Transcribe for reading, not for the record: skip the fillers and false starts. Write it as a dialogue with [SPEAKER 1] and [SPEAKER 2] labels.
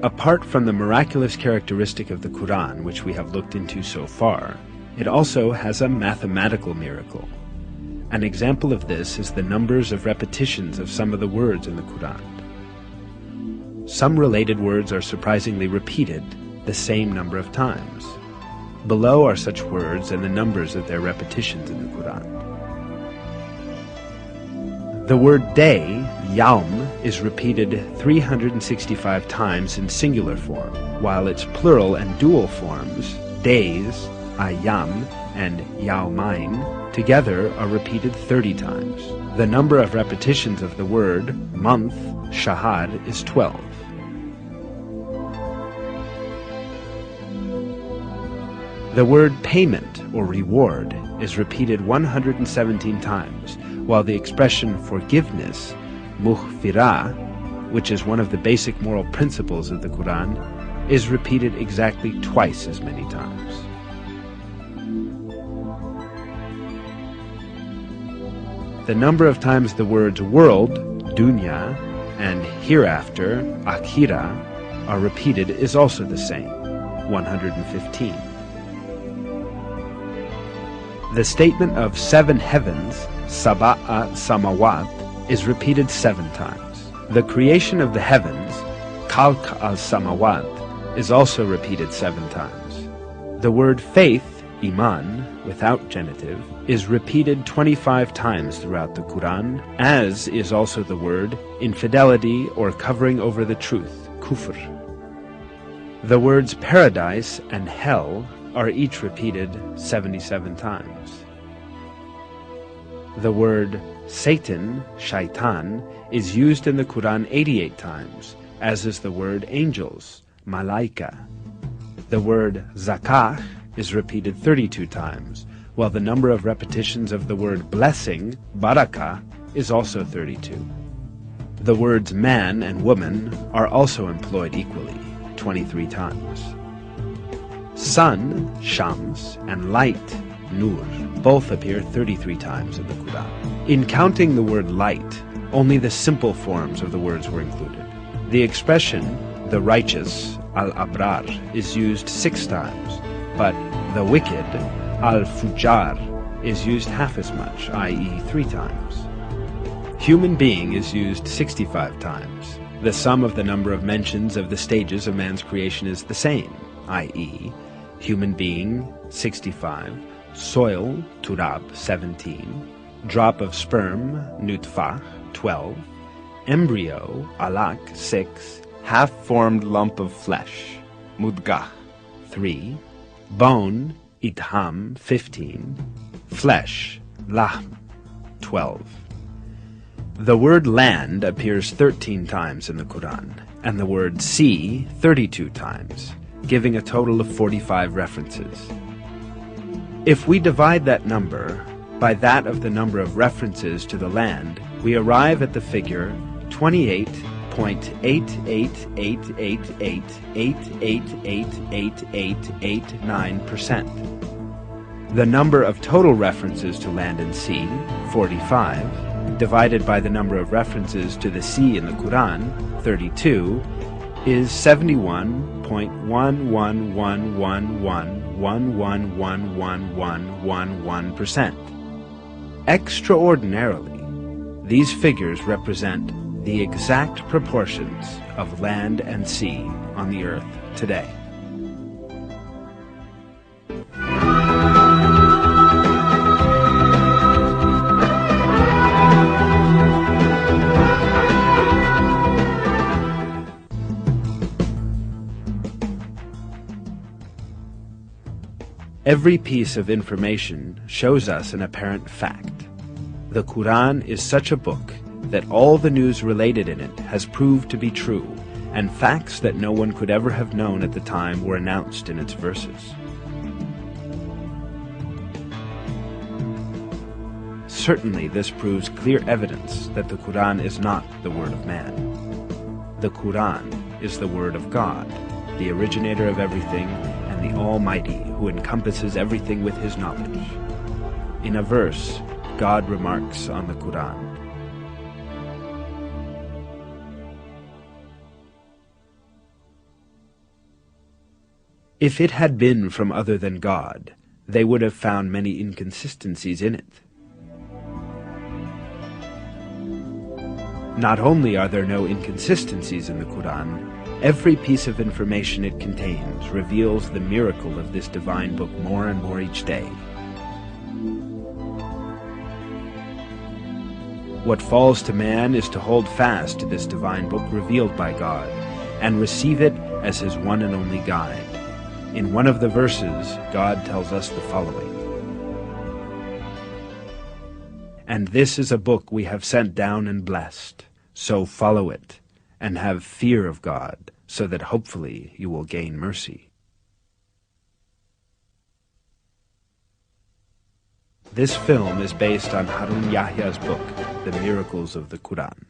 [SPEAKER 1] Apart from the miraculous characteristic of the Quran, which we have looked into so far, it also has a mathematical miracle. An example of this is the numbers of repetitions of some of the words in the Quran. Some related words are surprisingly repeated the same number of times. Below are such words and the numbers of their repetitions in the Quran. The word day, yaum, is repeated 365 times in singular form, while its plural and dual forms, days, ayam, and yaumain, together are repeated 30 times. The number of repetitions of the word month, shahad, is 12. The word payment or reward is repeated 117 times, while the expression forgiveness, mughfirah, which is one of the basic moral principles of the Quran, is repeated exactly twice as many times. The number of times the words world, dunya, and hereafter, akhira, are repeated is also the same, 115. The statement of 7 heavens, sab'a samawat, is repeated 7 times. The creation of the heavens, khalq al-samawat, is also repeated 7 times. The word faith, iman, without genitive, is repeated 25 times throughout the Quran, as is also the word infidelity or covering over the truth, kufr. The words paradise and hell are each repeated 77 times. The word Satan, shaitan, is used in the Quran 88 times, as is the word angels, malaika. The word zakah is repeated 32 times, while the number of repetitions of the word blessing, barakah, is also 32. The words man and woman are also employed equally, 23 times. Sun, shams, and light, nur, both appear 33 times in the Quran. In counting the word light, only the simple forms of the words were included. The expression, the righteous, al-abrar, is used 6 times, but the wicked, al-fujar, is used half as much, i.e. 3 times. Human being is used 65 times. The sum of the number of mentions of the stages of man's creation is the same, i.e. human being, 65, soil, turab, 17, drop of sperm, nutfah, 12, embryo, alaq, 6, half-formed lump of flesh, mudgah, 3, bone, idham, 15, flesh, lahm, 12. The word land appears 13 times in the Quran, and the word sea 32 times, giving a total of 45 references. If we divide that number by that of the number of references to the land, we arrive at the figure 28.888888888889%. The number of total references to land and sea, 45, divided by the number of references to the sea in the Quran, 32, is 71.1111111111%. Extraordinarily, these figures represent the exact proportions of land and sea on the earth today. Every piece of information shows us an apparent fact. The Quran is such a book that all the news related in it has proved to be true, and facts that no one could ever have known at the time were announced in its verses. Certainly this proves clear evidence that the Quran is not the word of man. The Quran is the word of God, the originator of everything, and the Almighty, who encompasses everything with His knowledge. In a verse, God remarks on the Quran, If it had been from other than God, they would have found many inconsistencies in it. Not only are there no inconsistencies in the Quran, every piece of information it contains reveals the miracle of this divine book more and more each day. What falls to man is to hold fast to this divine book revealed by God, and receive it as his one and only guide. In one of the verses, God tells us the following: "And this is a book we have sent down and blessed, so follow it, and have fear of God, so that hopefully you will gain mercy." This film is based on Harun Yahya's book, The Miracles of the Quran.